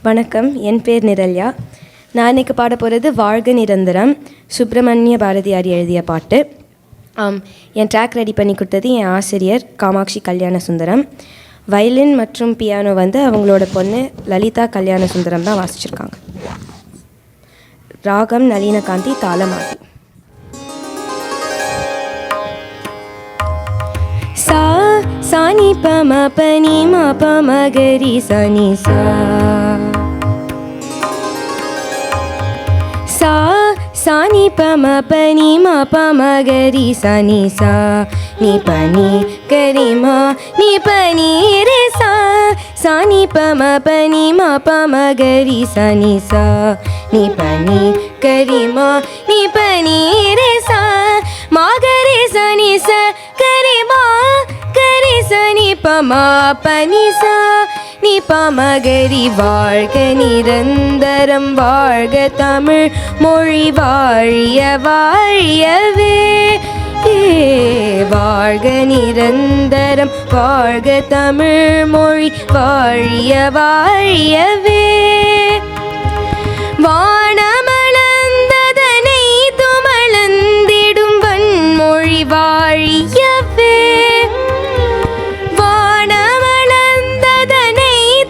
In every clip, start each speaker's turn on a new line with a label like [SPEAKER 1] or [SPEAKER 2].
[SPEAKER 1] வணக்கம், என் பேர் நிரல்யா. நான் இன்றைக்கி பாட போகிறது வாழ்க நிரந்தரம், சுப்பிரமணிய பாரதியார் எழுதிய பாட்டு. என் ட்ராக் ரெடி பண்ணி கொடுத்தது என் ஆசிரியர் காமாட்சி கல்யாண சுந்தரம். வயலின் மற்றும் பியானோ அவங்களோட பொண்ணு லலிதா கல்யாண சுந்தரம் தான் வாசிச்சிருக்காங்க. ராகம் நளினகாந்தி, தாளமாதி. சா சானி பம பனி ம பம கரி சனி சா சா சானி பம பனி ம பம கரி சனி சா நீ பனி கரி மா நீ பனி ரே சா சானி பம பனி ம பம கரி சனி சா நீ பனி கரி மா நீ பனி ரே சா மா கரி சனி சா கரி மா கரி சனி பமா பனி சா நீ பமகரி. வாழ்க நிரந்தரம், வாழ்க தமிழ் மொழி, வாழிய வாழியவே. வாழ்க நிரந்தரம், வாழ்க தமிழ் மொழி, வாழிய வாழியவே. வானமளந்ததனை துமளந்திடும் வன்மொழி வாழியவே. வானமளந்ததனை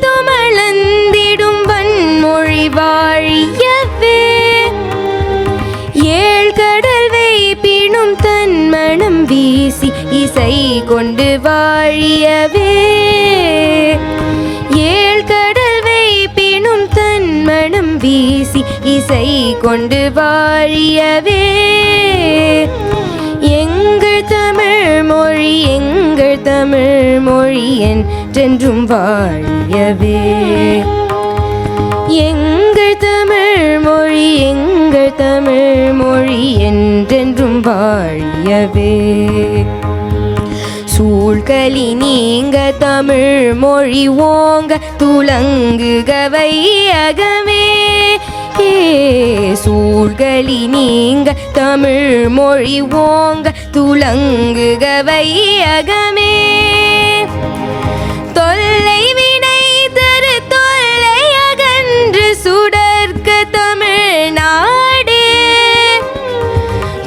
[SPEAKER 1] துமளந்திடும் வன்மொழி வாழியவே. ஏழ்கடல் வைப்பினும் தன் மனம் வீசி இசை கொண்டு வாழியவே. ஏழ்கடல் வைப்பினும் தன் மனம் வீசி இசை கொண்டு வாழியவே. எங்கள் தமிழ் மொழி, எங்கள் தமிழ் மொழி என்றென்றும் வாழியவே. எங்கள் தமிழ் மொழி, எங்கள் தமிழ் மொழி என்றென்றும் வாழியவே. சூழ்கலி நீங்க தமிழ் மொழி ஓங்க துலங்குக வையகமே. சூழ்கலி நீங்க தமிழ் மொழி ஓங்க துலங்குக வையகமே. தொல்லை வினை தரு தொல்லை அகன்று சுடர்க்க தமிழ்நாடே.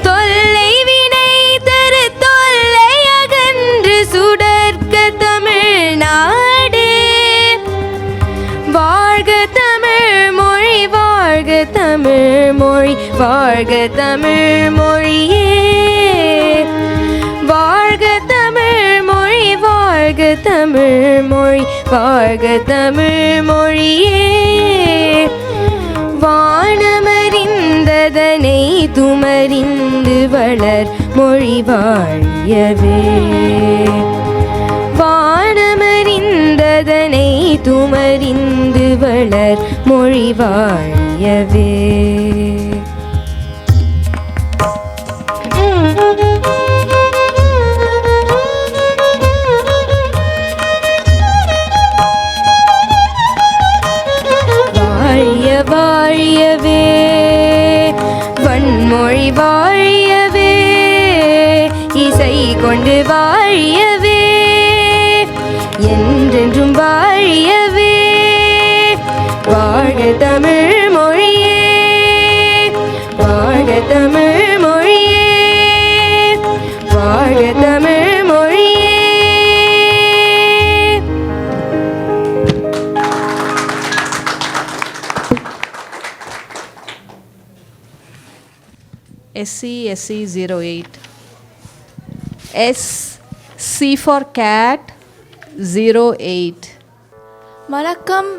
[SPEAKER 1] தொல்லை வினை தரு தொல்லை அகன்று சுடர்க்க தமிழ்நாடே. வாழ்க தமிழ் மொழி, வாழ்க தமிழ் மொழி, வாழ்க தமிழ் மொழியே. வாழ்க தமிழ் மொழி, வாழ்க தமிழ் மொழி, வாழ்க தமிழ் மொழியே. வானமறிந்ததனை துமறிந்து வளர் மொழி வாழியவே. வானமறிந்ததனை துமறிந்து வளர் மொழி வாழியவே. வாழிய வாழியவே, வன்மொழி வாழியவே, இசை கொண்டு வாழியவே, என்றென்றும் வாழியவே. வாழ்க தமிழ் மொழியே, வாழ்க தமிழ் மொழியே, வாழ்க தமிழ் மொழியே.
[SPEAKER 2] SC08. S C for cat 08.
[SPEAKER 3] வணக்கம்,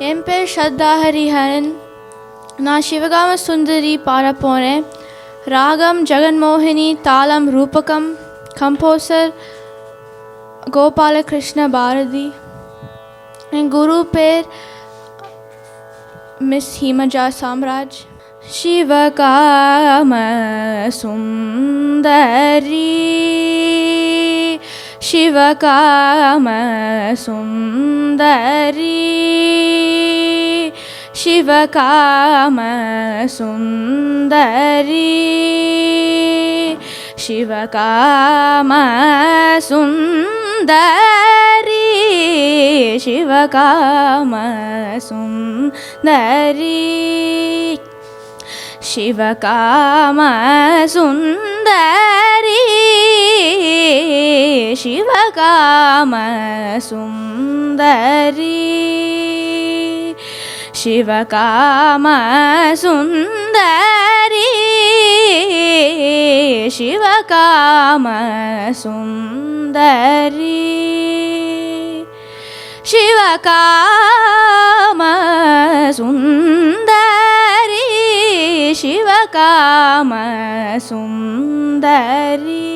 [SPEAKER 3] என் பேர் ஸ்ரத்தா ஹரிஹரன். நான் சிவகாம சுந்தரி பாட போகிறேன். ராகம் ஜெகன்மோகினி, தாளம் ரூபகம், கம்போசர் கோபாலகிருஷ்ண பாரதி. என் குரு பேர் மிஸ் ஹிமஜா சாம்ராஜ். சிவகாம சுந்தரி, சிவகாம சுந்தரி, சிவகாம சுந்தரி, சிவகாம சுந்தரி. சிவகாம சுந்தரி சிவகாம சுந்தரி சிவகாம சுந்தரி சிவகாம சுந்தரி சிவகாம சுந்தரி சிவகாம சுந்தரி சிவகாம சுந்தரி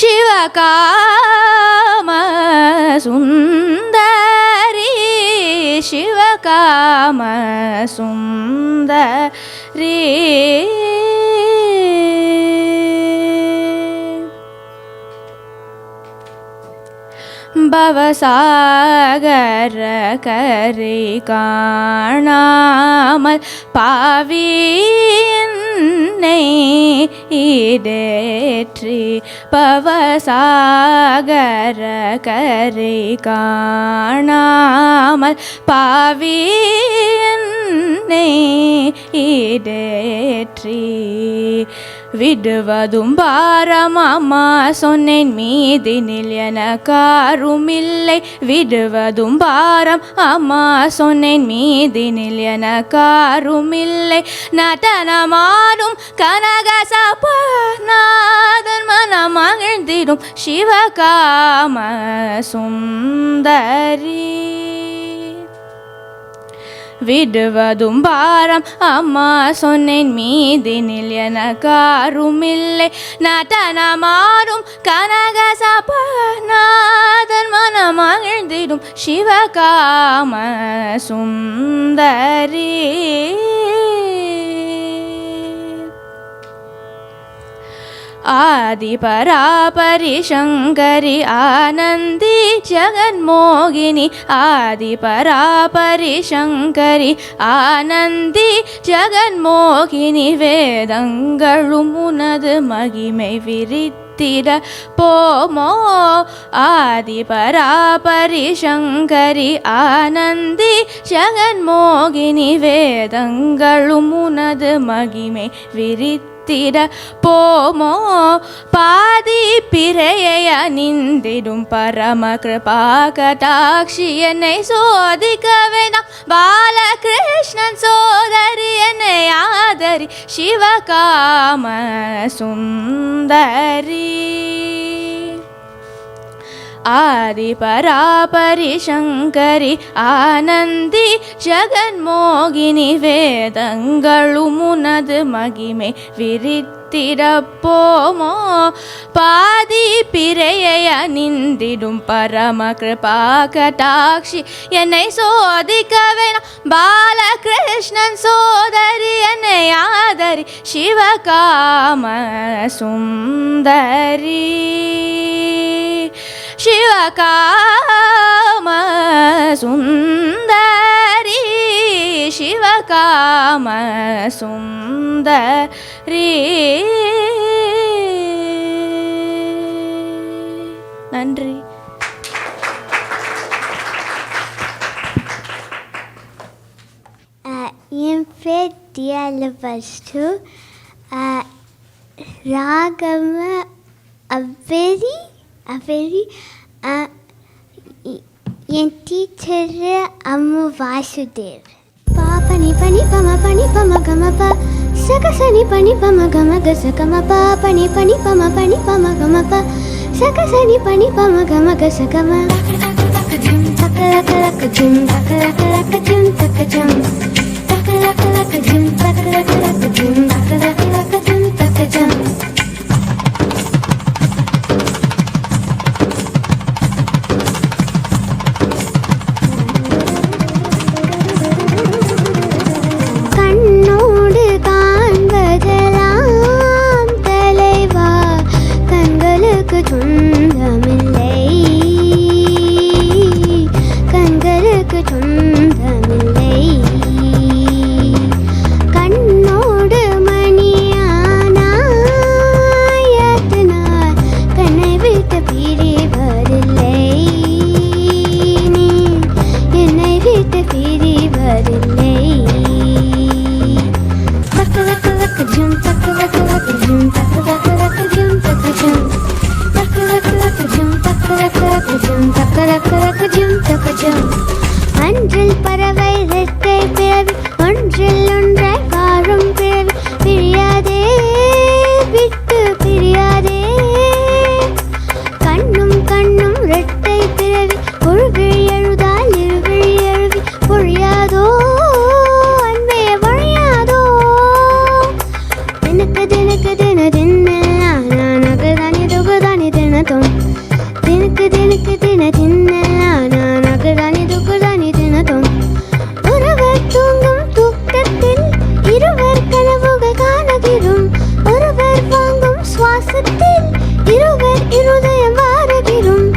[SPEAKER 3] சிவகாம சுந்தரி சிவகாம சுந்தரி பவசாகர கரை காணாமல் பாவி என்னை ஈடேற்றி பவசாகர கரை காணாமல் பாவி என்னை ஈடேற்றி விடுவதும் பாரம் அம்மா சொன்னேன் மீதினில் எனக்காருமில்லை விடுவதும் பாரம் அம்மா சொன்னேன் மீதினில் எனக்காருமில்லை நடனமாடும் கனகசபநாதன் மனம் மகிழ்ந்திடும் சிவகாம சுந்தரி விடுவதும் பாரம் அம்மா சொன்னேன் மீதினில் எனக்காருமில்லை நடனமாடும் கனகசபநாதன் மனம் மகிழ்ந்திடும் சிவகாம சுந்தரி ஆதி பராபரி சங்கரி ஆனந்தி ஜெகன்மோகினி ஆதி பராபரி சங்கரி ஆனந்தி ஜெகன்மோகினி வேதங்களும் உனது மகிமை விரித்திட போமோ ஆதி பராபரி சங்கரி ஆனந்தி ஜெகன்மோகினி வேதங்களும் உனது மகிமை விரித்திட போமோ பாதி பிறையை அணிந்திடும் பரம கிருபாகடாட்சி என்னை சோதிக்க வேண்டாம் பாலகிருஷ்ணன் சோதரி என்னை ஆதரி சிவகாம சுந்தரி ஆதி பராபரி சங்கரி ஆனந்தி ஜெகன்மோகினி வேதங்களும் உனது மகிமை விரித்திட போமோ பாதி பிறையை அணிந்திடும் பரம கிருபாகடாட்சி என்னை சோதிக்க வேணாம் பாலகிருஷ்ணன் சோதரி என்னை ஆதரி சிவகாம சுந்தரி சிவகாம சுந்தரி சிவகாம சுந்தரி நன்றி.
[SPEAKER 4] என் பேர் தியாலபஸ்டு. ராகம அவ்வெரி அவ்வெரி என் டீச்சரு அம்மு வாசுதேவ். பாபனி பனி பம கமப சகசனி பனி பம கம கசகம பாபனி பனி பம கமப சகசனி பனி பம கம கசகம தக்கலக்க ஜும் தக்கலக்க ஜும் தக்கஜம் தக்கலக்க ஜும் தக்கலக்க ஜும் தக்கலக்க ஜும் தக்கஜம். கண்ணோடு காண்பதெல்லாம் தலைவா கண்களுக்கு சொந்தமில்லை கண்களுக்கு சொந்தமில்லை. கண்ணோடு மணியானாயத்தினால் கண்ணை விட்டு பிரிவதில்லை. பிரிவதில்லை. தக்கு தக்கு தக்கு ஜும் தக்கு தக்கு தக்கு ஜும் தக்கு தக்கு தக்கு ஜும் தக்கு ஜும் தக்கு தக்கு தக்கு ஜும் தக்கு தக்கு தக்கு ஜும் தக்கு தக்கு தக்கு ஜும் தக்கு ஜும். அன்றில் பறவை இரட்டை பிறவி, ஒன்றில் ஒன்றாய் வாழும் பிறவி. பிரியாதே விட்டு பிரியாதே, கண்ணும் கண்ணும் இரட்டை பிறவி. ஒருவிழி எழுதால் இருவிழி எழுவி பொழியாதோ அன்பே பொழியாதோ. தினக்கு தினக்கு தின தின்ன நகதானி துகுதானி தினத்தும். தினக்கு தினக்கு தின தின்ன நகதானி துகுதானி தினத்தும். ஒருவர் தூங்கும் தூக்கத்தில் இருவர் கனவுகள் காணுகிறோம். ஒருவர் வாங்கும் சுவாசத்தில் இருவர் இருதயம் வாருகிறோம்.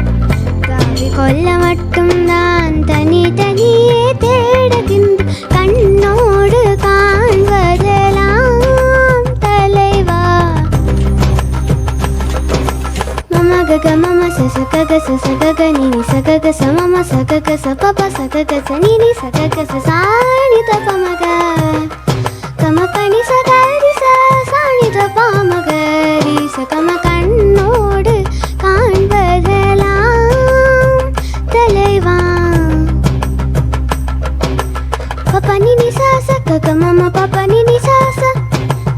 [SPEAKER 4] காவி கொள்ள மட்டும்தான் தனி தனியே தேடுகின்ற கண்ணோடு காண்பதெல்லாம் தலைவா. மமக மம சகக சகக நினி சகக சமம சகக சபப சகக சனினி சகக சாணி தபமக கம பனி சகரி சாணி தபமகரி சகம கண்ணோடு காண்பதெல்லாம் தலைவா. பபனி நிசாச ககமம பபனி நிசாச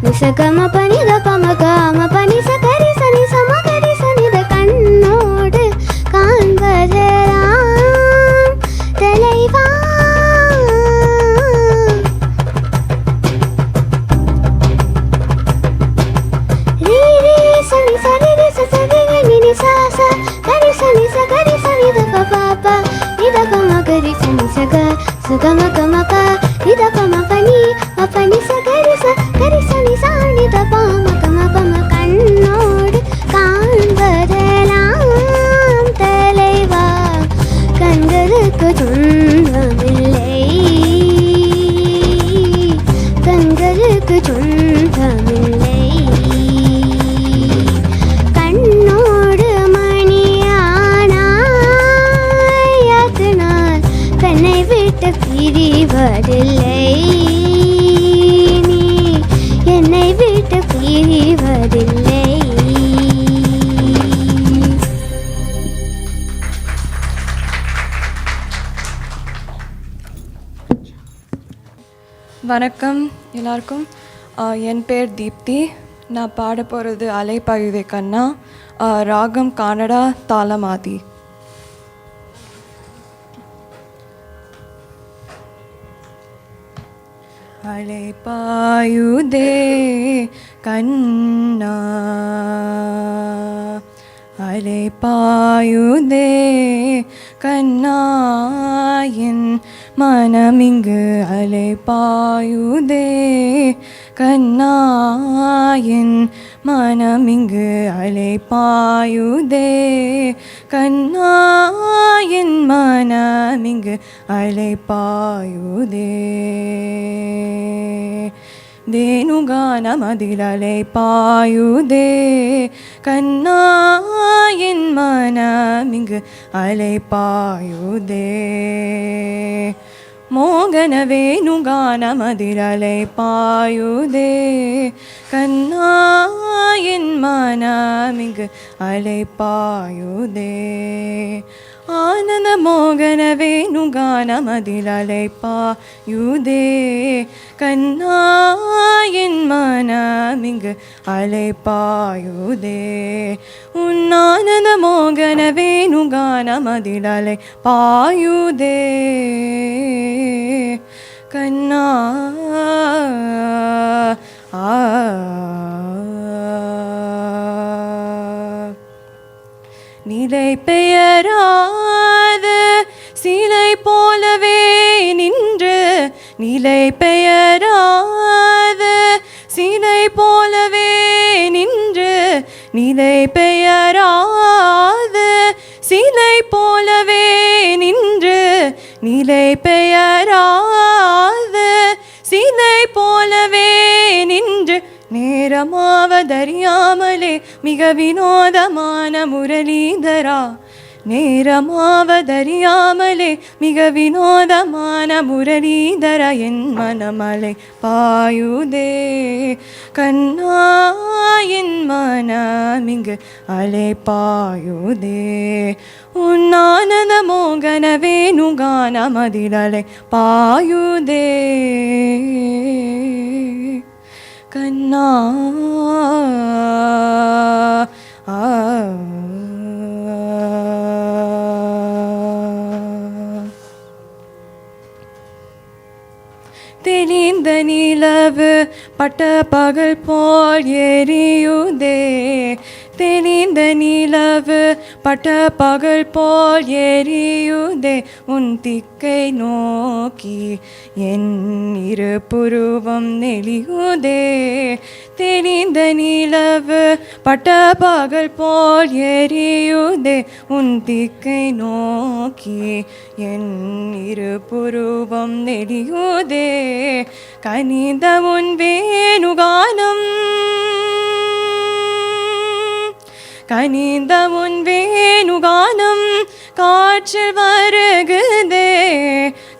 [SPEAKER 4] நிசகம பனி தபமக ம பனி சகரி சனி சமகரி சனி த கண்ணோடு காண்பதெல்லாம் தலைவா. ரீ ரீ சனி சனி ரி ச சனி ரி நி சா சா கரி சனி ச கரி சனி த ப ப ப நி த ப ம கரி சனி ச க ச க ம க ம ப நி த ப ம ப நி ம ப நி ச கரி சனி சா நி த ப ம க ம ப ம கண்ணோடு காண்பதெல்லாம் தலைவா. கண்களுக்கு சொந்தமில்லை, கண்களுக்கு சொந்தமில்லை. கண்ணோடு மணியானாயாக்கினால் கண்ணை விட்டு பிரிவதில்லை. நீ என்னை விட்டு பிரிவதில்லை.
[SPEAKER 5] வணக்கம் எல்லாருக்கும். என் பேர் தீப்தி. நான் பாட போகிறது அலைப்பாயுதே கண்ணா, ராகம் கன்னடா, தாளம் ஆதி. அலைப்பாயுதே கண்ணா, அலைப்பாயுதே கண்ணா, என் மனமிங்கு அலைப்பாயுதே கண்ணா, என் மனமிங்கு அலைப்பாயுதே கண்ணா, என் மனமிங்கு அலைப்பாயுதே. தேனுகானமதில் அலைப்பாயுதே கண்ணா, என் மனமிங்கு அலைப்பாயுதே. மோகன வேணுகானமதில் அலைப்பாயுதே கண்ணா, என் மனமிங்கு அலைப்பாயுதே. ஆனந்த மோகன வேணுகானமதில் அலைப்பாயுதே கண்ணா, என் மனமிங்கு அலைப்பாயுதே. உன் ஆனந்த மோகன வேணுகானமதில் அலைப்பாயுதே கண்ணா. நிலை பெயராத சிலை போலவே நின்று, நிலை பெயராத சிலை போலவே நின்று, நிலை பெயராத சிலை போலவே நின்று, நிலை பெயராத சிலை போலவே நின்று, நேரமாவதறியாமலே மிக வினோதமான முரளிதரா, நேரமாவதறியாமலே மிக வினோதமான முரளீதர என் மனமலை பாயுதே கண்ணா என் மனமிங்கு அலை பாயுதே உன்னானத மோகன வேணுகானமதிலலை பாயுதே கண்ணா தெளிந்த நிலவு பட்ட பகல் போல் எரியுதே தெளிந்த நிலவு பட்ட பகல் போல் எரியுதே உன் திக்கை நோக்கி என் இரு புருவம் நெளியுதே தெளிந்த நிலவு பட்ட பகல் போல் எரியுதே உன் திக்கை நோக்கி என் இரு புருவம் நெளியுதே கனிந்த உன் வேணுகானம் கனிந்த உன் வேணுகானம் காற்றில் வருகுதே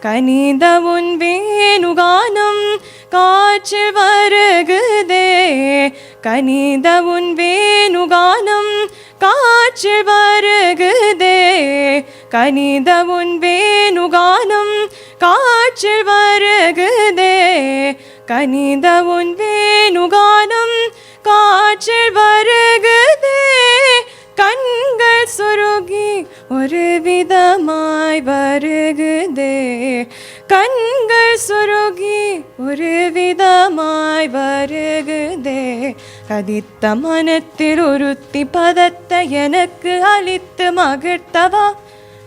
[SPEAKER 5] கனிந்த உன் வேணுகானம் காற்றில் வருகுதே கனிந்த உன் வேணுகானம் காற்றில் வருகுதே கனிந்த உன் வேணுகானம் காற்றில் வருகுதே கனிந்த உன் வேணுகானம் காற்றில் வருகுதே கண்கள் சுருகி ஒரு விதமாய் வருகுதே கண்கள் சுருகி ஒரு விதமாய் வருகுதே கதித்த மனத்தில் ஒருத்தி பதத்தை எனக்கு அளித்து மகிழ்த்தவா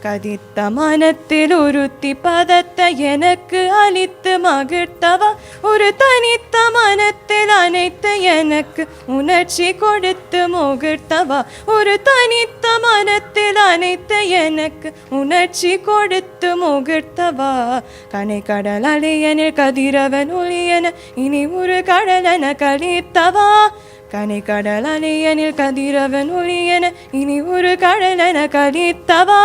[SPEAKER 5] கதித்த மனத்தில் ஒருத்தி பதத்தை எனக்கு அளித்து மகிழ்த்தவா ஒரு தனித்த மனத்தில் அனைத்து எனக்கு உணர்ச்சி கொடுத்து முகிழ்த்தவா ஒரு தனித்த மனத்தில் அனைத்து எனக்கு உணர்ச்சி கொடுத்து முகிழ்த்தவா கனை கடல் அலையனில் கதிரவன் ஒளியன இனி ஒரு கடலென கழித்தவா கனை கடல் அலையனில் கதிரவன் ஒளியன இனி ஒரு கடலென கழித்தவா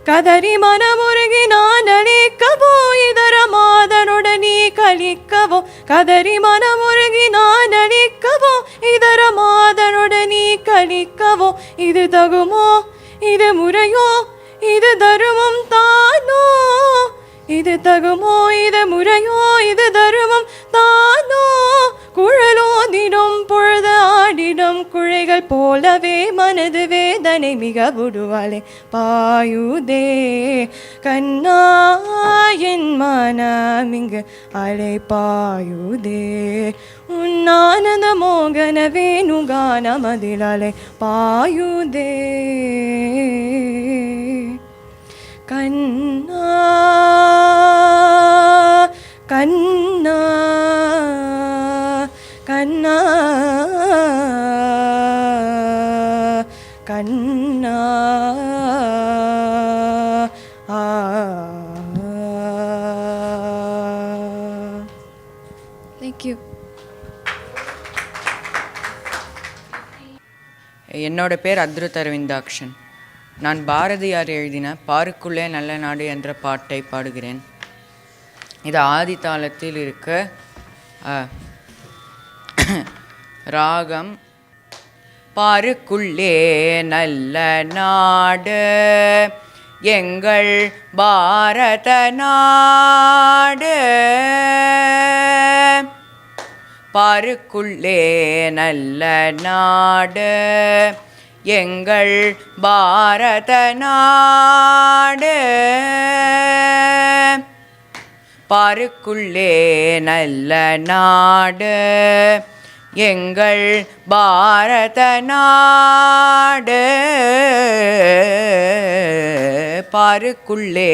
[SPEAKER 5] கதறி மனமுருகி நான் அழிக்கவோ இதர மாதனுடன் நீ கழிக்கவோ கதறி மனமுருகி நான் அழிக்கவோ இதர மாதனுடன் நீ கழிக்கவோ இது தகுமோ இது முறையோ இது தருமம் தானோ இது தகுமோ இது முறையோ இது தருமம் தானோ குழலோதிடும் பொழுது ஆடிடும் குழைகள் போலவே மனது வேதனை மிக விடுவாளே பாயுதே கண்ணா என் மனமிங்கு அலை பாயுதே உன்னானந்த மோகன வேணுகானமதில் அலை பாயுதே கண்ணா கண்ணா கண்ணா கண்ணா தேங்க்யூ.
[SPEAKER 6] என்னோட பேர் அத்ருத் அரவிந்தாக்ஷன். நான் பாரதியார் எழுதின பாருக்குள்ளே நல்ல நாடு என்ற பாட்டை பாடுகிறேன். இது ஆதி தாளத்தில் இருக்க ராகம் பாருக்குள்ளே நல்ல நாடு எங்கள் பாரத நாடு பாருக்குள்ளே நல்ல நாடு எங்கள் பாரத நாடு பாருக்குள்ளே நல்ல நாடு எங்கள் பாரத நாடு பாருக்குள்ளே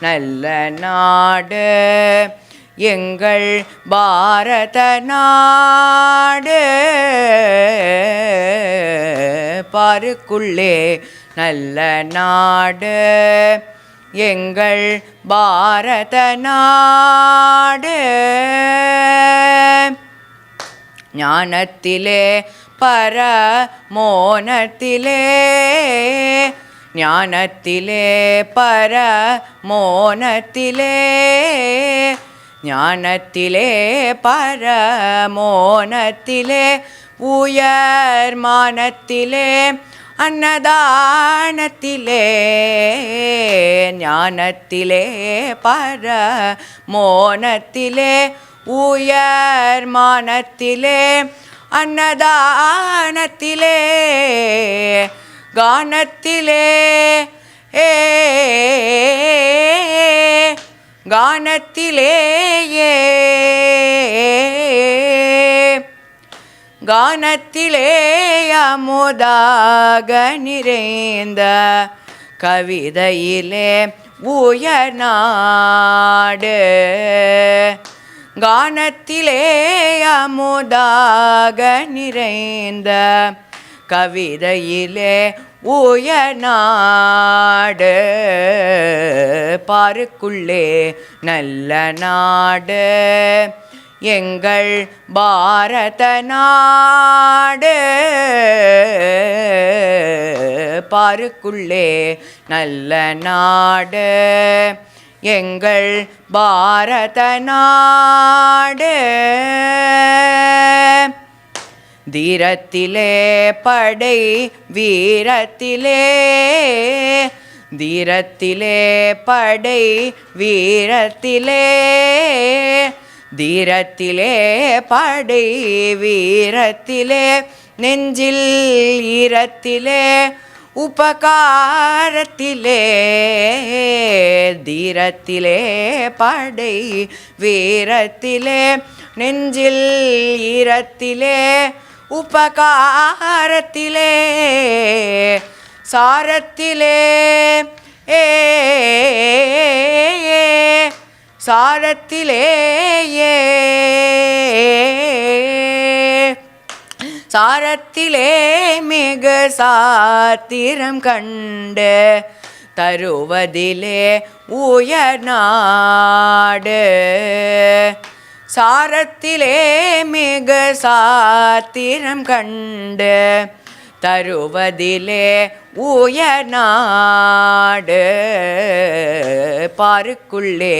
[SPEAKER 6] நல்ல நாடு எங்கள் பாரத நாடு பாருக்குள்ளே நல்ல நாடு எங்கள் பாரத நாடு ஞானத்திலே பரமோனத்திலே ஞானத்திலே பரமோனத்திலே ஞானத்திலே பரமோனத்திலே உயர்மானத்திலே அன்னதானத்திலே ஞானத்திலே பரமோனத்திலே உயர்மானத்திலே அன்னதானத்திலே கானத்திலே கானத்திலேயே கானத்திலே அமுதாக நிறைந்த கவிதையிலே உயர்நாடு கானத்திலே அமுதாக நிறைந்த கவிதையிலே உயர்நாடு பாருக்குள்ளே நல்ல நாடு எங்கள் பாரத நாடு பாருக்குள்ளே நல்ல நாடு எங்கள் பாரத நாடு தீரத்திலே படை வீரத்திலே தீரத்திலே படை வீரத்திலே தீரத்திலே படை வீரத்திலே நெஞ்சில் ஈரத்திலே உபகாரத்திலே தீரத்திலே படை வீரத்திலே நெஞ்சில் ஈரத்திலே உபகாரத்திலே சாரத்திலே சாரத்திலேயே சாரத்திலே மிக சாத்திரம் கண்டு தருவதிலே உயர்நாடு சாரத்திலே மிக சாத்திரம் கண்டு தருவதிலே உயர்நாடு பாருக்குள்ளே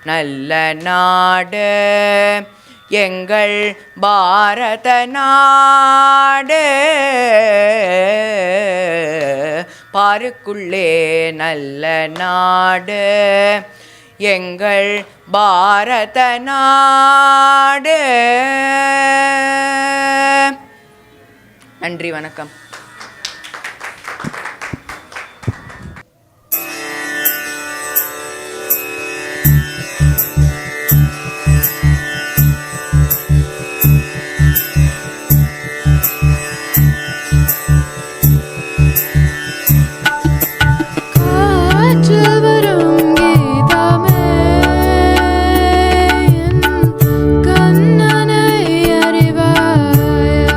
[SPEAKER 6] நல்ல நாடு எங்கள் பாரத நாடு பாருக்குள்ளே நல்ல நாடு எங்கள் பாரத நாடு. நன்றி, வணக்கம்.
[SPEAKER 3] கண்ணனை அறிவாயா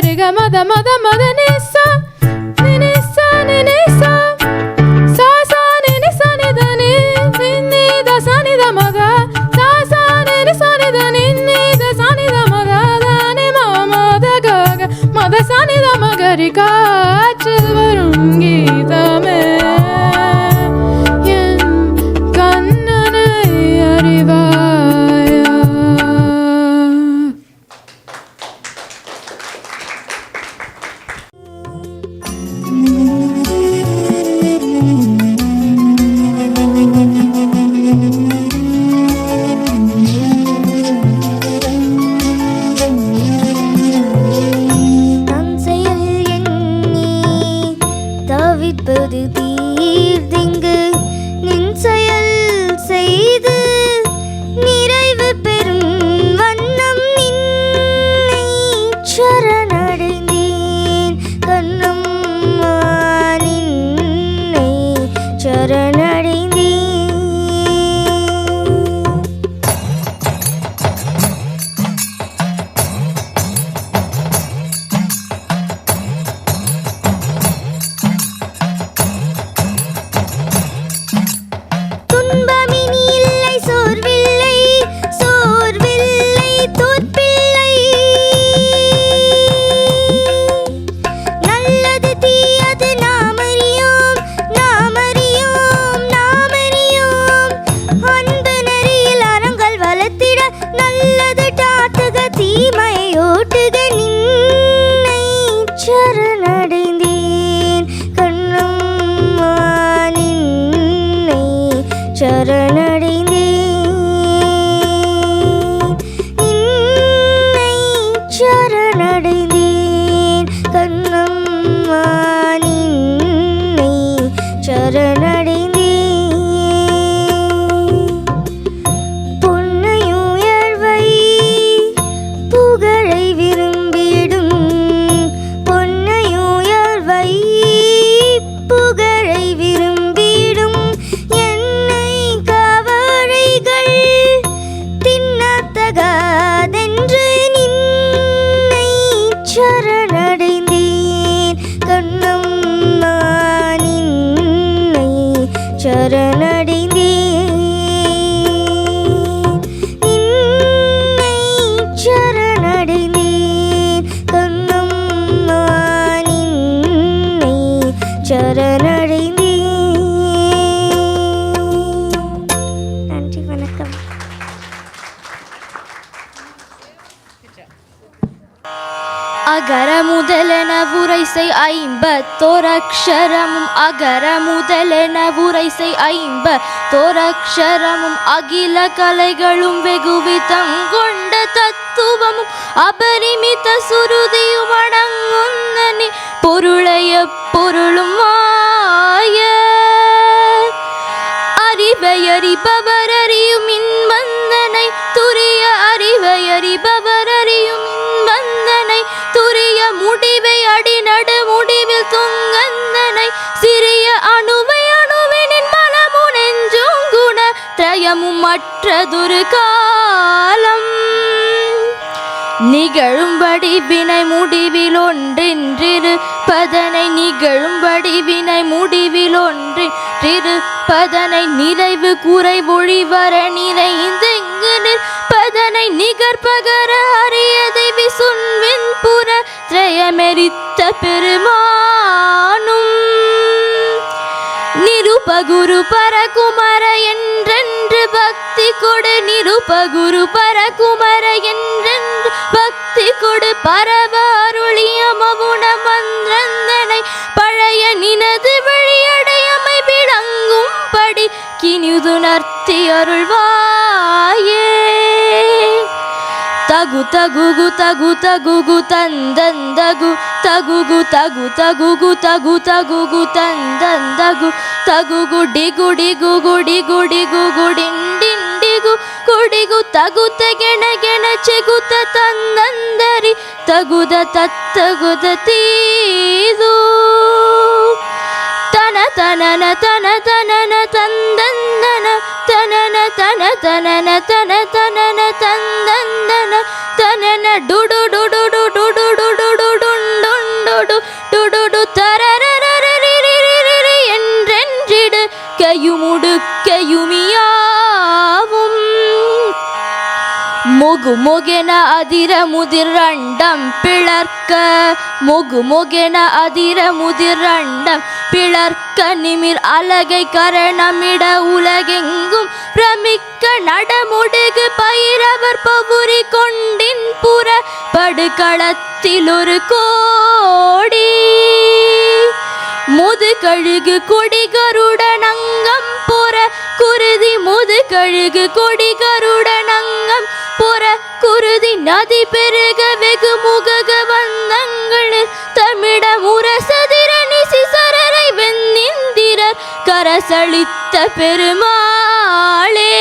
[SPEAKER 3] gari ga ma da ni sa ni sa sa sa ni sa ni da ni da sa ni da ma ga sa sa ni sa ni da ni da sa ni da ma ga da ni ma ma da ga ga ma da sa ni da ma ga ri காற்றில் வரும் கீதமே என் கண்ணனை அறிவாயா.
[SPEAKER 4] தவிப்பது தீர்திங்கு நின் செயல் செய்து நிறைவு பெறும் வண்ணம் நின்னை சரணடைந்தேன் கண்ணம் நின்னை சரணடைந்தேன். துன்பமினி இல்லை சோர்வில்லை சோர்வில்லை தோற்பில்லை நல்லது தீயது நாமறியோம் நாமறியோம் நாமறியோம் அன்பு நெறியில் அறங்கள் வளர்த்திட நல்லது டாட்டுக தீமையை ஓட்டுக நின்னை சரணடைந்தேன் கண்ணம் நின்னை சரணடைந்தேன் நின்னை சரணடைந்தேன் கண்ணம் நின்னை சரணடைந்தேன். பொன்னையுயர்வை புகழை விரும்பிடும் பொன்னையுயர்வை புகழை விரும்பிடும் என்னை கவலைகள் தின்னத்தகாதென்று நின்னை சரணடைந்தேன் கண்ணம் நின்னை சரணடைந்தேன் நின்னை சரணடைந்தேன் கண்ணம் நின்னை சரணடைந்தேன். நன்றி வணக்கம்.
[SPEAKER 3] அகர முதலென உரைசை ஐம்பத்தோரக்ஷரமும் அகர முதலென உரைசை ஐம்பத்தோரக்ஷரமும் அகில கலைகளும் வெகுவிதம் கொண்ட தத்துவமும் அபரிமித சுருதியும் அடங்குந்தனி பொருளைய பொருளும் ஆய அறிவையறிபவர் அறியும் இன்வந்தனை துரிய அறிவையறிபவர் அறியும் இன்வந்தனை துரிய முடிவை அடிநடு முடிவில் துங்கந்தனை சிறிய அணுவை அணுவினின் மலமு நெஞ்சும் குண திரயமும் மற்றதொரு காலம் நிகழும்படி வினை முடிவில் ஒன்றின்றிருப்பதனை நிகழும்படி வினை முடிவில் ஒன்றின்றிருப்பதனை நிறைவு குறைவொழிவர நிறைந்தெங்கு நிற்பதனை நிகர்பகர அறியதை விசுன்வின் புற திரயமெரித்த பெருமானும் நிருபகுரு பரகுமர என்றென்று பக்தி கொடு நிருபகுரு பரகுமர என்றென்று பக்தி கொடு பரவ அருளிய மவுன மந்திரந்தனை பழைய நினது வழியடையமை விளங்கும்படி கினிதுணர்த்தி அருள்வாயே. தகு தகுகு தகு தகுகு தந்தந்தகு தகுகு தகு தகுகு தகு தகுகு தந்தந்தகு தகுகு டிகு டிகு குடி குடி குடிண்டிண்டிகு குடிகு தகுத கென கென செகுத தந்தந்தரி தகுத தத்தகுத தீது தன தனன தன தனன தந்தந்தன தனன தன தனன தன தனன தந்தந்தன தனன டுடு டுடு டுடு டுடு டுடு டுடு
[SPEAKER 7] மொகுமொகென அதிர முதிரண்டம் பிளர்க்க மொகுமொகென அதிர முதிரண்டம் பிளர்க்க நிமிர் அலகை கரணமிட உலகெங்கும் பிரமிக்க நடமுடுகு பயிரவர் பவுரி கொண்டின் புற படுகளத்தில் ஒரு கோடி முதுகழுகு கொடி கருடனங்கம் பொற குருதி முதுகழுகு கொடி கருடனங்கம் பொற குருதி நதி பெருக வெகு முகக வந்தங்கள் தமிழ முரசதிர நிசி சரரை வெண்ணிந்திரர் கரசளித்த பெருமாளே.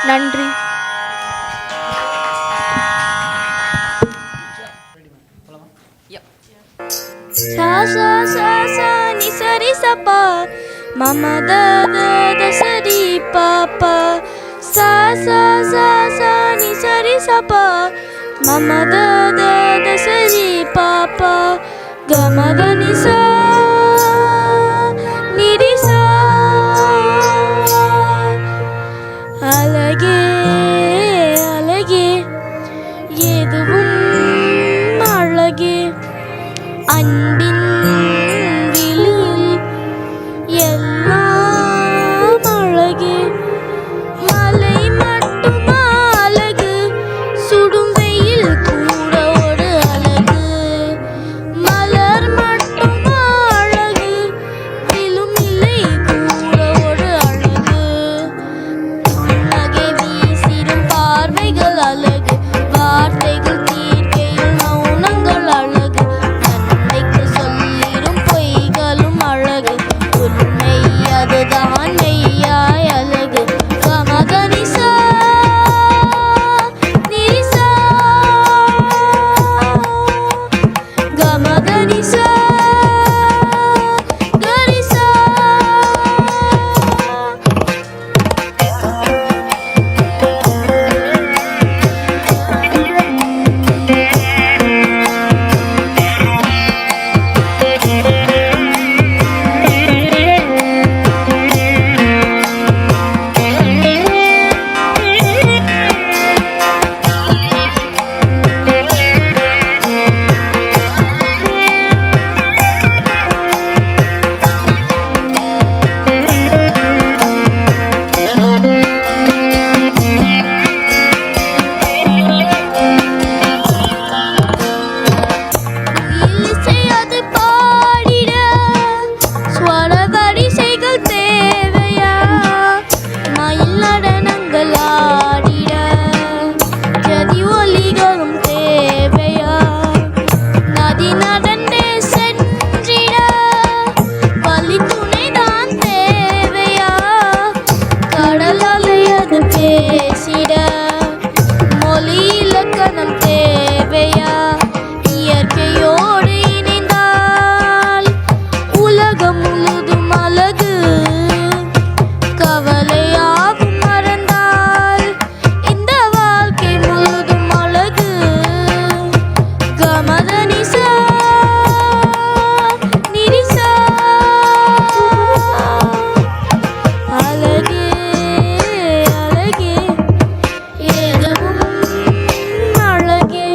[SPEAKER 7] நன்றி. சா சா சா சா நி சரி சப்பா மம த த த சரி பாப்பா சா சா சா சா நி சரி சப்பா மம த த த சரி பாப்பா கம த நி சா நி ரி சா அழகே அழகே எதுவும் அழகே அன்பின் விழியில் எல்லாம் அழகே மலை மட்டுமா அழகு சுடும் வெயில் கூட ஒரு அழகு மலர் மட்டுமா அழகு விழும் இலை கூட ஒரு அழகு புன்னகை வீசிடும் பார்வைகள் அழகு வார்த்தைகள் தீர்க்கையில் மௌனங்கள் அழகு சொல்லிடும் பொய்களும் அழகு உண்மை அதுதான் மெய்யாய் அழகு கமகனிசா நிரிசா கமகனிசா கரிசா இசை அது பாடிட ஸ்வர வரிசைகள் தேவையா மயில் நடனங்கள் ஆடிட ஜதி ஒலிகளும் தேவையா நதி நடந்தே சென்றிட வழி துணைதான் தேவையா கடல் அலை அது பேசிட மொழி இலக்கணம் தேவையா இயற்கையோடு இணைந்தால் உலகம் முழுதும் அழகு கவலையாவும் மறந்தால் இந்த வாழ்க்கை முழுதும் அழகு கமதனிசா நிரிசா அழகே அழகே எதுவும் அழகே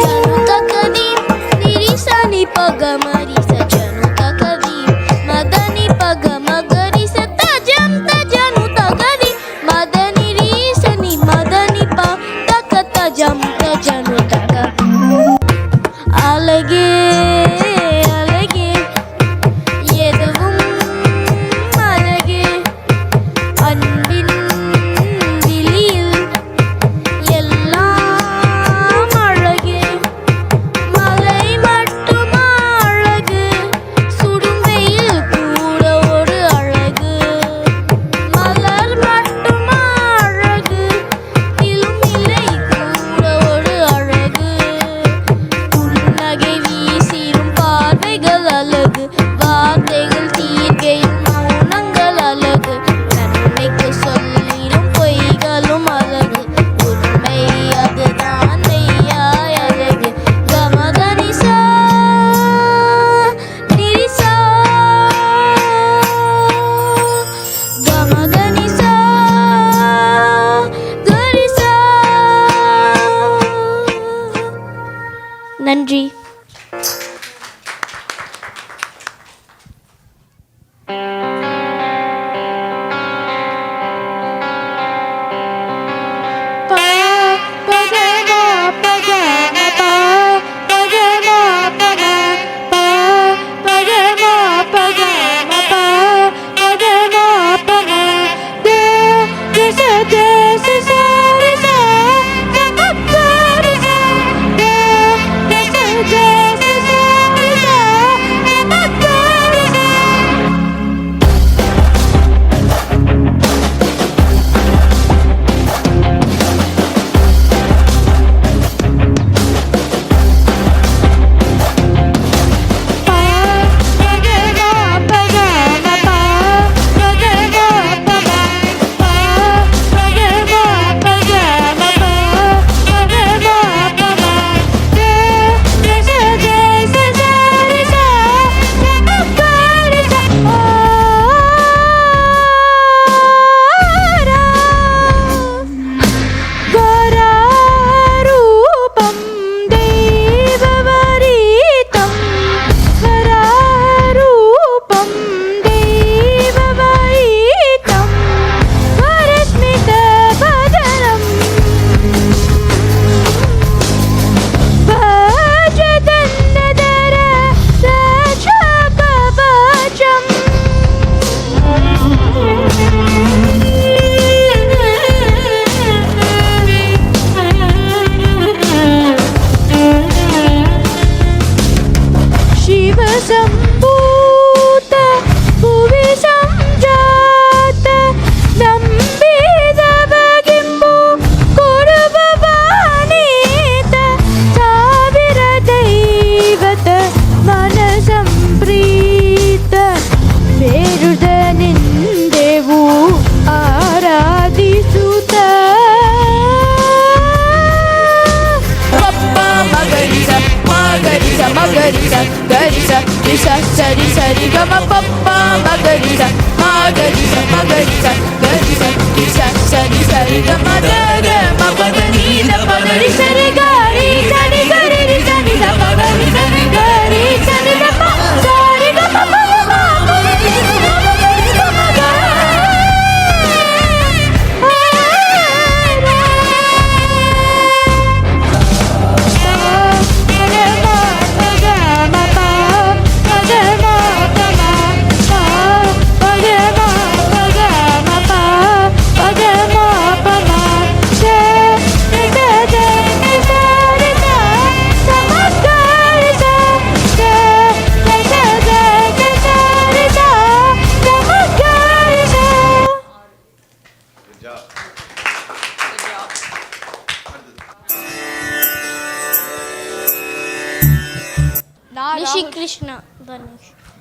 [SPEAKER 7] ஜனு தக்கதி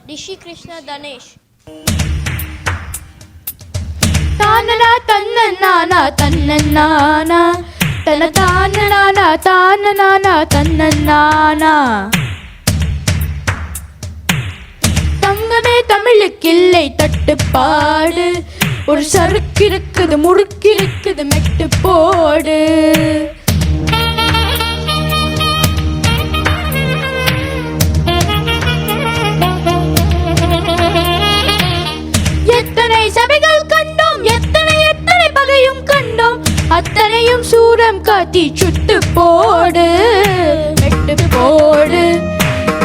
[SPEAKER 7] Rishi Krishna Danesh.
[SPEAKER 3] Tanana tannana tannana tana tanana tanana tannana. தங்கமே தமிழுக்கில்லை தட்டுப்பாடு, ஒரு சறுக்கு இருக்குது முறுக்கு இருக்குது மெட்டு போடு. எத்தனை சபைகள் கண்டோம், எத்தனை எத்தனை பகையும் கண்டோம், அத்தனையும் சூரம் காட்டி சுட்டு போடு. மெட்டு போடு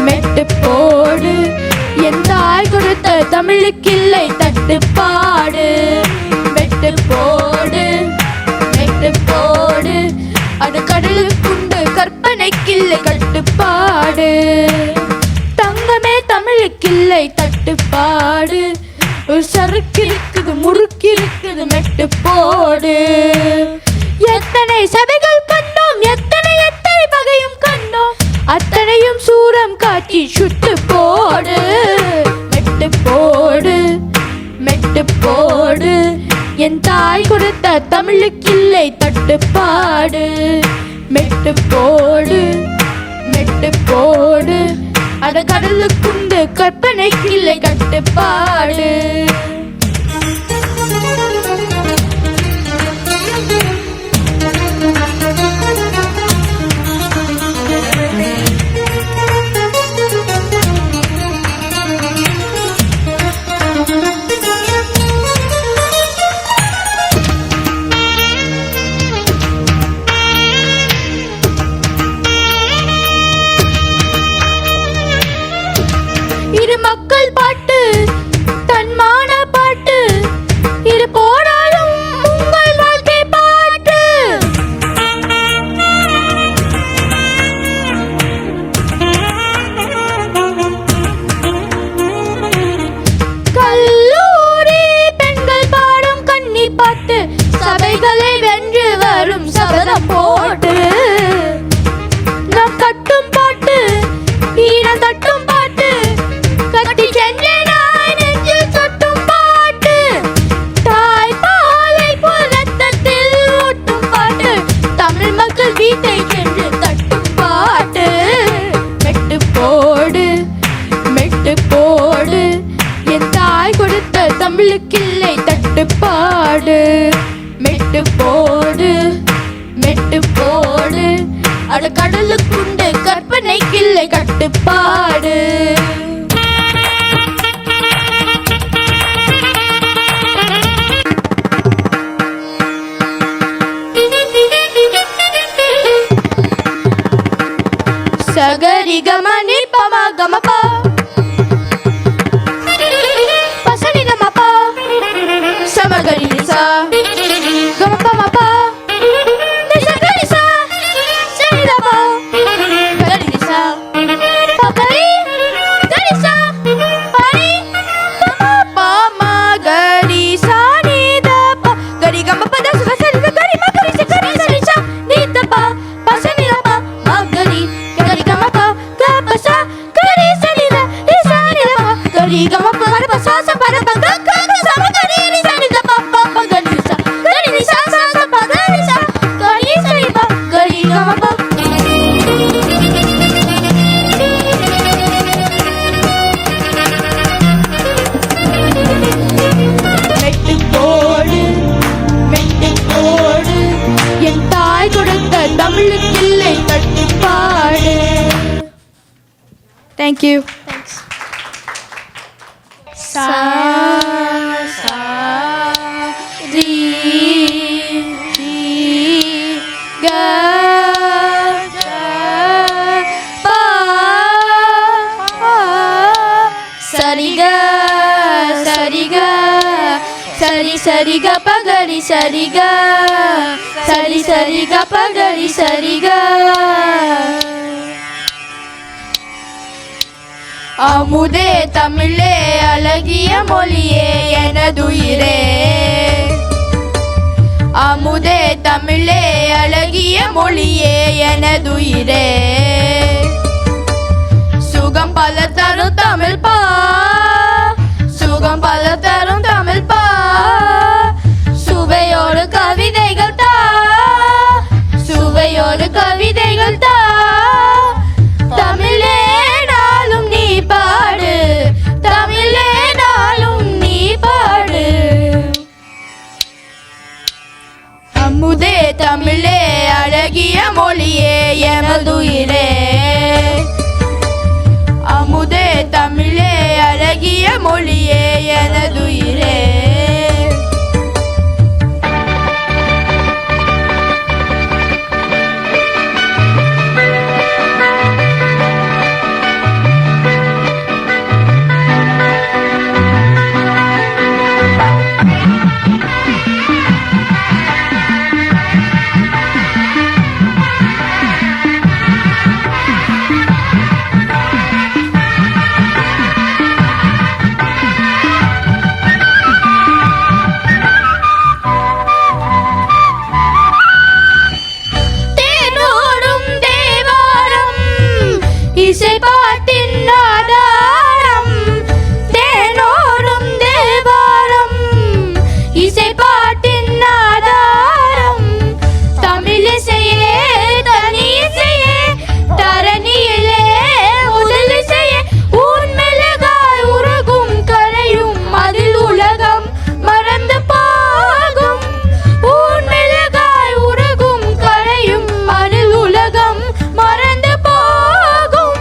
[SPEAKER 3] மெட்டு போடு, என் தாய் கொடுத்த தமிழுக்கில்லை தட்டுப்பாடு. மெட்டு போடு மெட்டு போடு, அது கடலுக்குண்டு கற்பனைக்கில்லை கட்டுப்பாடு. தங்கமே தமிழுக்கில்லை தட்டுப்பாடு, ஒரு சறுக்கு இருக்குது முறுக்கு இருக்குது மெட்டு போடு. எத்தனை சபைகள் கண்டோம், எத்தனை எத்தனை பகையும் கண்டோம், அத்தனையும் சூரம் காட்டி சுட்டு போடு. மெட்டு போடு மெட்டு போடு, என் தாய் கொடுத்த தமிழுக்கில்லை தட்டுப்பாடு. மெட்டு போடு மெட்டு போடு, அட கடலுக்குண்டு கற்பனைக்கில்லை கட்டுப்பாடு. தமிழுக்கில்லை தட்டுப்பாடு. மெட்டு போடு மெட்டு போடு, அட கடலுக்குண்டு கற்பனைக்கில்லை கட்டுப்பாடு. சகரி கமனி பம கமபா பசனி கமபா சமகரி நிசா கமபா மபா நிசகரி சா சரிதபா கரி நிசா பகரி கரி சா பரி கமபா மகரி சா நிதபா கரி கமபா தச சரி கரி மகரி ச கரி சரி சா நிதபா பசனி தபா மகரி கரி கமபா கபசா கரி சரி த நிசா நிதபா கரி கமபா கபசா ச பர பக க ச மகரி நிசா நிதபா பா கரி நிசா கரி நிசா சா ச ப கரி சா கரி சரி பா கரி கமபா. மெட்டு போடு மெட்டு போடு, என் தாய் கொடுத்த தமிழுக்கில்லை தட்டுப்பாடு. Thank you. சா சா ரி ரி க க பா சரி க சரி க சரி சரி க பகரி சரி க சரி சரி க பகரி சரி க. அமுதே தமிழே அழகிய மொழியே எனதுயிரே, அமுதே தமிழே அழகிய மொழியே எனதுயிரே, சுகம் பல தரும் தமிழ் பா சுகம் பல தரும் தமிழ் பா, சுவையோடு கவிதைகள் தா சுவையோடு கவிதைகள் தா, தமிழே நாளும் நீ பாடு தமிழே நாளும் நீ பாடு. அமுதே தமிழே அழகிய மொழியே எமதுயிரே, அமுதே தமிழே அழகிய மொழியே எனதுயிரே. தேனோடும் தேவாரம் இசை பாட்டின் ஆதாரம், தேனோடும் தேவாரம் இசை பாட்டின் ஆதாரம், தமிழிசையே தனி இசையே தரணியிலே முதல் இசையே, ஊன் மெழுகாய் உருகும் கரையும் அதில் உலகம் மறந்து போகும், ஊன் மெழுகாய் உருகும் கரையும் அதில் உலகம் மறந்து போகும்,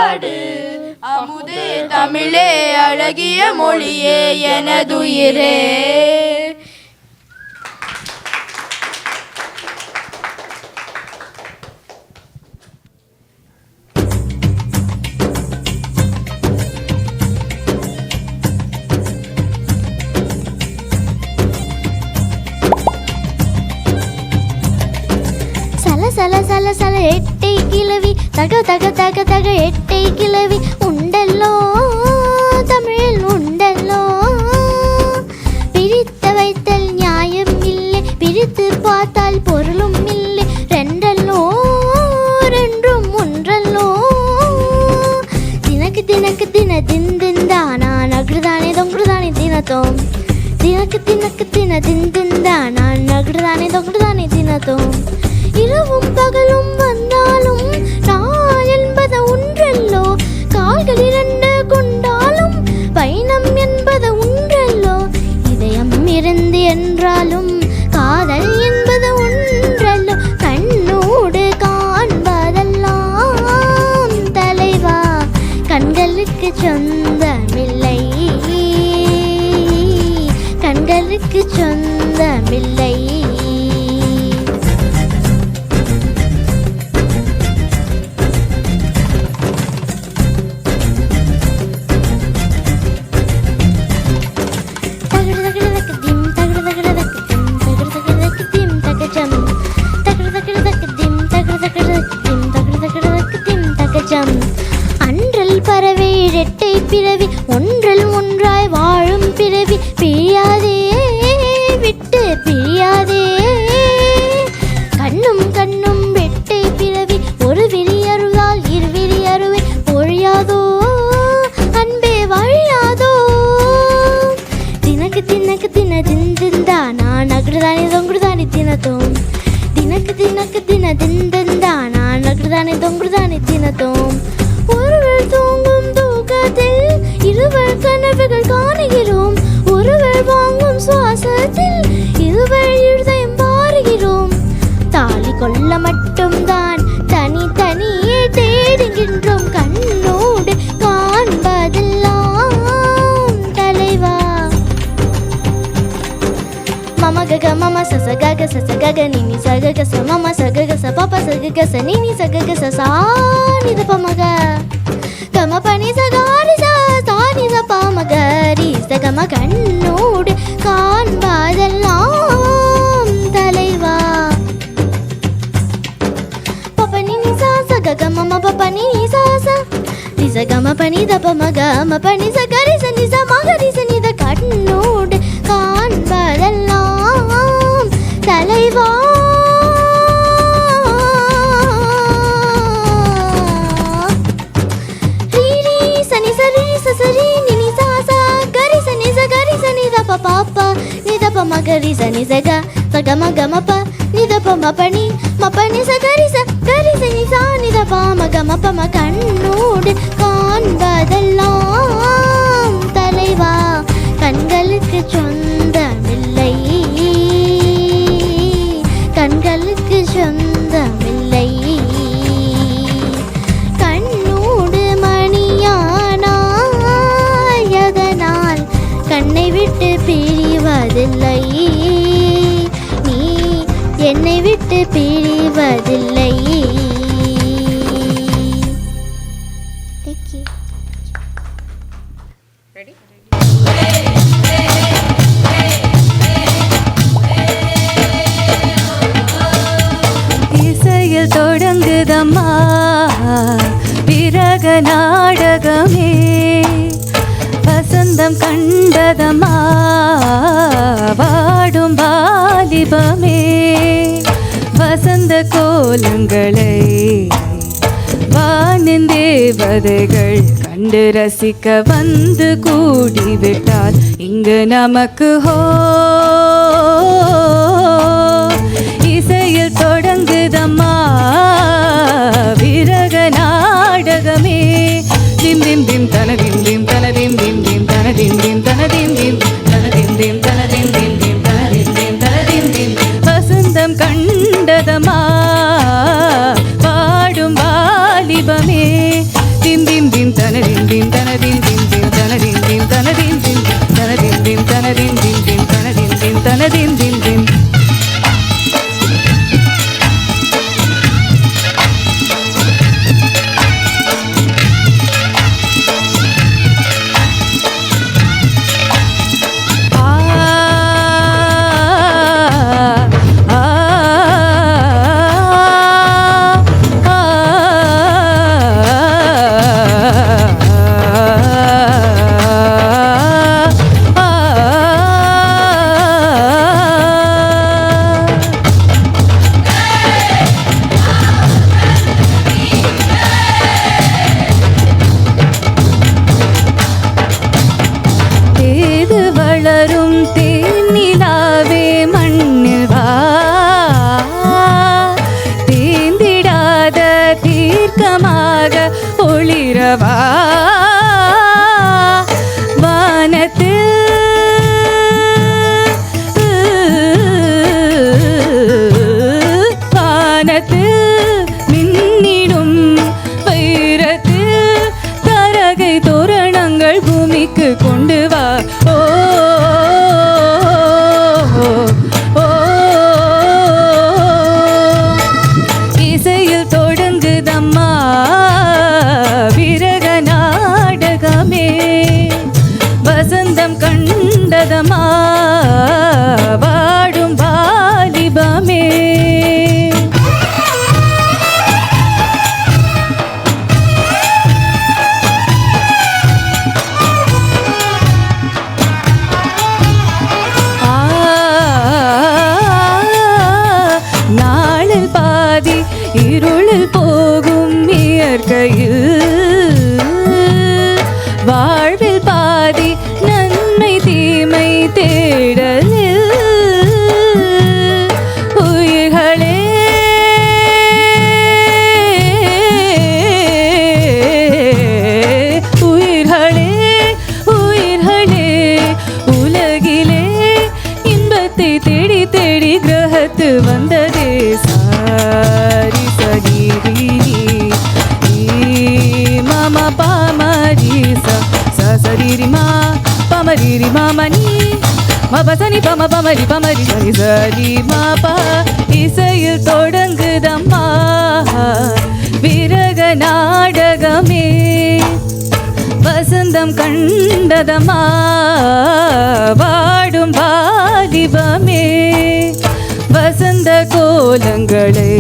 [SPEAKER 7] பாடு அமுதே தமிழே அழகிய மொழியே எனதுயிரே.
[SPEAKER 4] சல சல சல எட்டை கிளவி தக தக தக தக எட்டை கிளவி உண்டல்லோ தமிழில் உண்டல்லோ. பிரித்து வைத்தல் நியாயம் இல்லை, பிரித்து பார்த்தால் பொருளும் இல்லை. ரெண்டல்லோ ரெண்டும் ஒன்றல்லோ. தினக்கு தினக்கு தின திந்தானா நகருதானே தொங்குதானே தினத்தோம். தினக்கு தினக்கு தின திந்தானா நகருதானே தொங்குதானே தினத்தோம். இரவும் பகலும் வந்தாலும் நாள் என்பது ஒன்றல்லோ. கால்கள் இரண்டு கொண்டாலும் பயணம் என்பது ஒன்றல்லோ. இதயம் இருந்து என்றாலும் காதல் என்பது ஒன்றல்லோ. கண்ணோடு காண்பதெல்லாம் தலைவா கண்களுக்கு சொந்தமில்லை, கண்களுக்கு சொந்தமில்லை. அன்றல் பறவை இரட்டை பிறவி ஒன்றல் ஒன்றாய் வாழும் பிறவி. பிரியாதே விட்டு பிரியாதே. கண்ணும் கண்ணும் வெட்டை பிறவி ஒரு விரி அருளால் இருவிரி அருவை பொழியாதோ அன்பே வழியாதோ. தினக்கு தினக்கு தின திந்தானா நகருதானே தொங்குதானே தினத்தோம். தினக்கு தினக்கு தின திந்தானா நகருதானே தொங்குதானே தினத்தோம். ஒருவர் தூங்கும் தூக்கத்தில் இருவர் கனவுகள் காணுகிறோம். ஒருவர் வாங்கும் சுவாசத்தில் இருவர் இருதயம் பாருகிறோம். தாலி கொள்ள மட்டும்தான் தனி தனியே தேடுகின்றோம். கண்ணோடு காண்பதெல்லாம் தலைவா. மம கக மம சச கக சச கக நினி சக கச மம சக கச பாப்ப சக கச நினி சக கச சா நித பமக கம பனி சகாரி சாணி சபாமக ரி சகம. கண்ணோடு காண்பதெல்லாம் தலைவா. பப்ப நினி சா சக கம ம பப்ப நினி சா ச ரி சகம பனி தப மக ம பனி சகரி சனி ச மக ரி சனி த. கண்ணோடு காண்பதெல்லாம் தலைவா. ரீ சனி சரி சரி நினி சா சா கரி சனி ச கரி சனி த ப பாப்ப நி த ப ம கரி சனி ச க ச க ம க ம ப நி த ப ம ப நி ம ப நி ச கரி சனி சா நி த ப ம க ம ப ம. கண்ணோடு காண்பதெல்லாம் தலைவா கண்களுக்கு சொந்தமில்லை, கண்களுக்கு சொந்தமில்லை. கண்ணோடு மணியானாய் அதனால் கண்ணை விட்டு பிரிவதில்லை. நீ என்னை விட்டு பிரிவதில்லை.
[SPEAKER 1] இசையில் தொடங்குதம்மா விரக நாடகமே. வசந்தம் கண்டதம்மா வாடும் வாலிபமே. வசந்த கோலங்களை வானின் தேவதைகள் கண்டு ரசிக்க வந்து கூடிவிட்டால் இங்கு நமக்கு ஹோ. இசையில் தொடங்குதம்மா விரக நாடகமே. திம் திம் திம் தனதிம் திம் தனதிம் திம் திம் தனதிம் திம் தனதிம் திம் தனதிம் திம் தனதிம் திம் திம் தனதிம் திம் தனதிம் திம். வசந்தம் கண்டதம்மா பாடும் வாலிபமே. திம் திம் தீர்க்கமாக ஒளிரவா வானத்தில் மின்னிடும் வைரத்தில் தரகை தோரணங்கள் பூமிக்கு கொண்டு வா. ஓ இசையில் தொடங்குதம்மா விரக நாடகமே, வசந்தம் கண்டதம்மா வாடும் வாலிபமே. நாளில் பாதி இருளில் போகும் இயற்கையில், வாழ்வில் பாதி நன்மை தீமை தேடலில், உயிர்களே உயிர்களே உயிர்களே உலகிலே இன்பத்தை தேடி தேடி கிரகத்து வந்ததே. சாரி சகிரி மாமா பாமரி சரி மா பமரி மாமணி மபசனி பம பமரி பமரி சரி சரி மாபா. இசையில் தொடங்குதம்மா விரக நாடகமே, வசந்தம் கண்டதம்மா வாடும் வாலிபமே. வசந்த கோலங்களை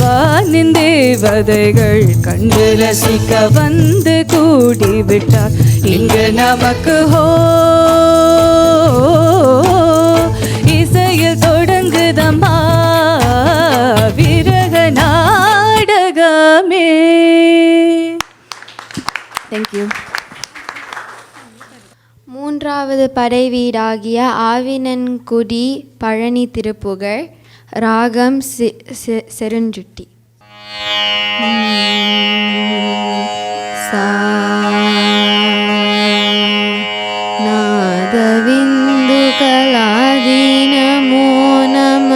[SPEAKER 1] வானின் தேவதைகள் கண்டு ரசிக்க வந்து கூடிவிட்டார் இங்கு நமக்கு. ஹோ இசையில் தொடங்குதம்மா விரக நாடகமே. தேங்க்யூ.
[SPEAKER 8] மூன்றாவது படை வீடாகிய ஆவினன்குடி பழனி திருப்புகழ். ராகம் செருஞ்சுட்டி. நாதவிந்து கலாதீனமோ நம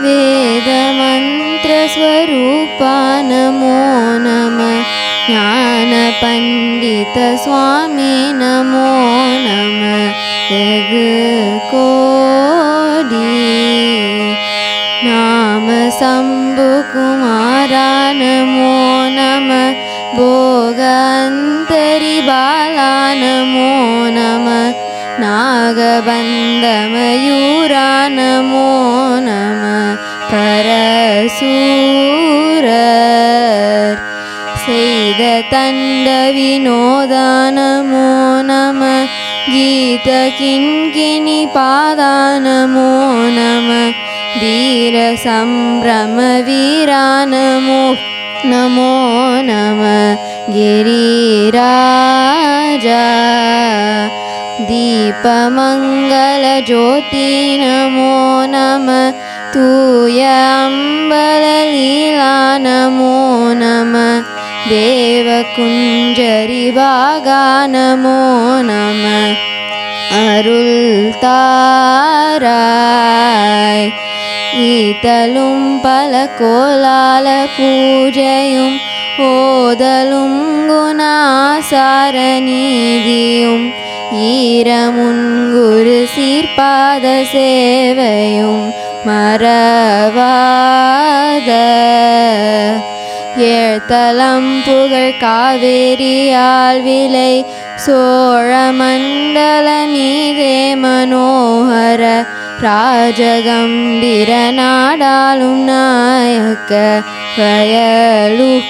[SPEAKER 8] வேதமந்திரஸ்வரூபா நமோ நம ஞான பண்டித சுவாமி நமோ நம வெகு கோடி நாம சம்பு குமாரா நமோ நம போகந்தரி பாலா நமோ நம நாகபந்த மயூரா நமோ நம பரசூரர் செய்த தண்ட வினோதா நமோ நம கீத கிண்கிணி பாதா நமோ நம வீர சம்பிரம வீரா நமோ நமோ நம गिरिराजा दीपमङ्गल ज्योति नमो नमः तूय अम्बललीला नमो नमः देवकुञ्जरि भागा नमो नमः अरुள் தாராய் ஈத்தலும் பல கோலால பூஜையும் ஓதலும் குணாசார நீதியும் ஈரமுன்குரு சீர்பாத சேவையும் மறவாத ஏழ்தலம் புகழ் காவேரியால் விலை சோழ மண்டல நீதே மனோகர ராஜகம்பீர நாடாளும் நாயக்க வயலூரா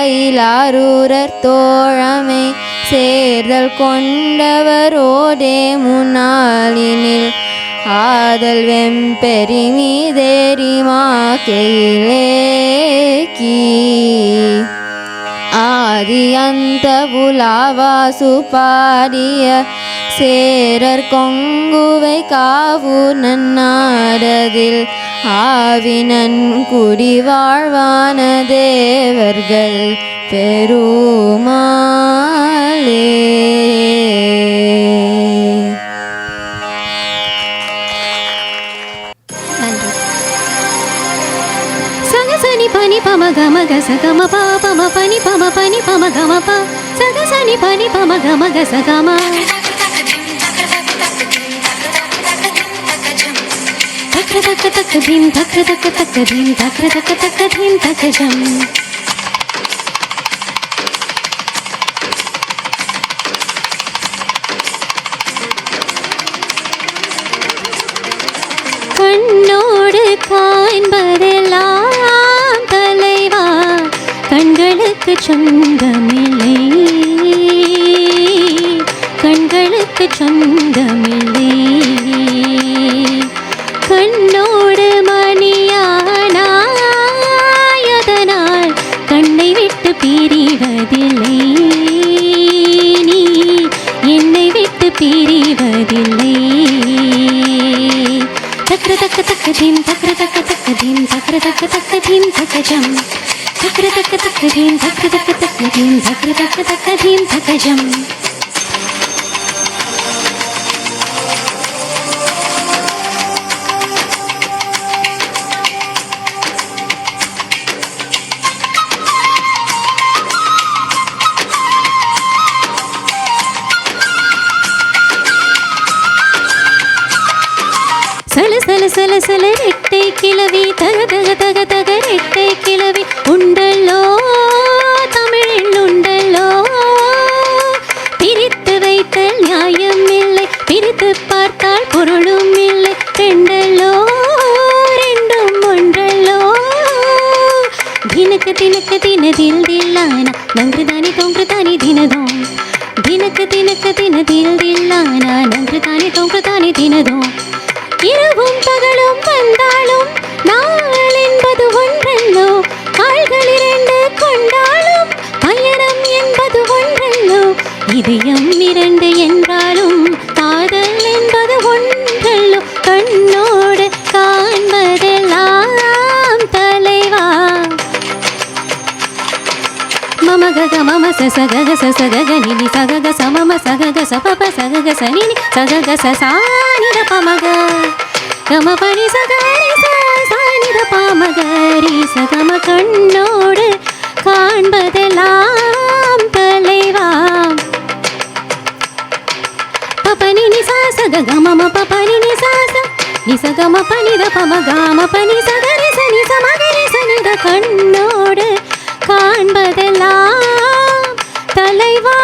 [SPEAKER 8] ஆதரம்பயிலாரூரர் தோழமை சேர்தல் கொண்டவரோடே முன்னாளினில் ஆதல் வெம்பெரி மீதேரி மாக்கையிலேக்கி ஆதி அந்த புலாவாசு பாடிய சேரர் கொங்குவை காவூர் நன்னாரதில் ஆவினன் குடி வாழ்வான தேவர்கள் பெருமாளே.
[SPEAKER 4] சகசனி பனி பம கம கச கம ப பம பனி பம கம ப சகசனி பனி பம கம கச கம தக்ர தக்க தக்க தீம் தக்ர தக்க தக்க தீம் தக்ர தக்க தக்க தீம் தக்கஜம். கண்ணோடு காண்பதெல்லாம் தலைவா கண்களுக்கு சொந்தமில்லை, கண்களுக்கு சொந்தமில்லை. கண்ணோடு மணியானாயதனால் கண்ணை விட்டு பிரிவதில்லை, நீ என்னை விட்டு பிரிவதில்லை. தக்ர தக்க தக்க தீம் தக்ர தக்க தக்க தீம் தக்ர தக்க தக்க தீம் தக்கஜம். தக்ர தக்க தக்க தீம் தக்ர தக்க தக்க தீம் தக்ர தக்க தக்க தீம் தக்கஜம். சல சல சல சல ரெட்டை கிளவி தக தக தக தக ரெட்டை கிளவி உண்டல்லோ தமிழில் உண்டல்லோ. பிரித்து வைத்தல் நியாயம் இல்லை, பிரித்து பார்த்தால் பொருளும் இல்லை. ரெண்டல்லோ ரெண்டும் ஒன்றல்லோ. தினக்கு தினக்கு தினதில் தில்லானா நங்குதானி தொங்குதானி தினதோம். தினக்கு தினக்கு தினதில் தில்லானா நங்குதானி தொங்குதானி தினதோம். இரவும் பகலும் வந்தாலும் நாள் என்பது ஒன்றல்லோ. கால்கள் இரண்டு கொண்டாலும் பயணம் என்பது ஒன்றல்லோ. இதயம் இரண்டு என்றாலும் காதல் என்பது ஒன்றல்லோ. கண்ணோடு காண்பதெல்லாம் தலைவா. மம கக மம சகக சகக நினி சகக சமம சகக சபப சகக சனினி சகக சசானித பமக கம பனி சகரி சானித பமகரி சகம. கண்ணோடு காண்பதெல்லாம் தலைவா. பபனி நிசா சக கம பபனி நிசாச நிசகம பனித பமகாம பனி சகரி சனி சமகரி சனித. கண்ணோடு காண்பதெல்லாம் தலைவா.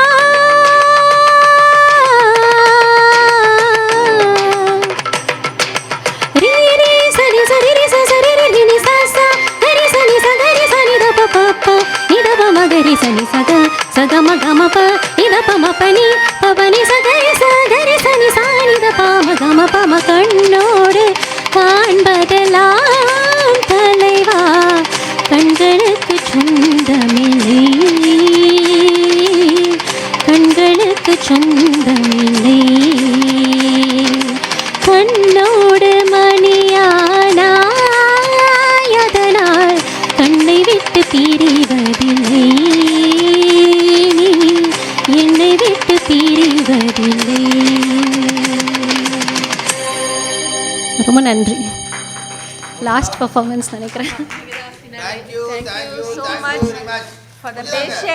[SPEAKER 4] ரீ ரீ சரி சரி ரி சரி ரி ரி நி ச ச கரி சனி ச கரி சனி த ப ப ப நி த ப ம கரி சனி ச க ச க ம க ம ப நி த ப ம ப நி ப ப நி ச கரி சனி ச நி த ப ம க ம ப ம. கண்ணோடு காண்பதெல்லாம் தலைவா. கண்களுக்கு சொந்தமில்லை, கண்களுக்கு சொந்தமில்லை. கண்ணோடு மணியானாயதனால் கண்ணை விட்டு பிரிவதில்லை, நீ என்னை விட்டு பிரிவதில்லை. ரொம்ப நன்றி. லாஸ்ட் பர்ஃபார்மன்ஸ் நினைக்கிறேன்.
[SPEAKER 2] Thank you so much for the patient.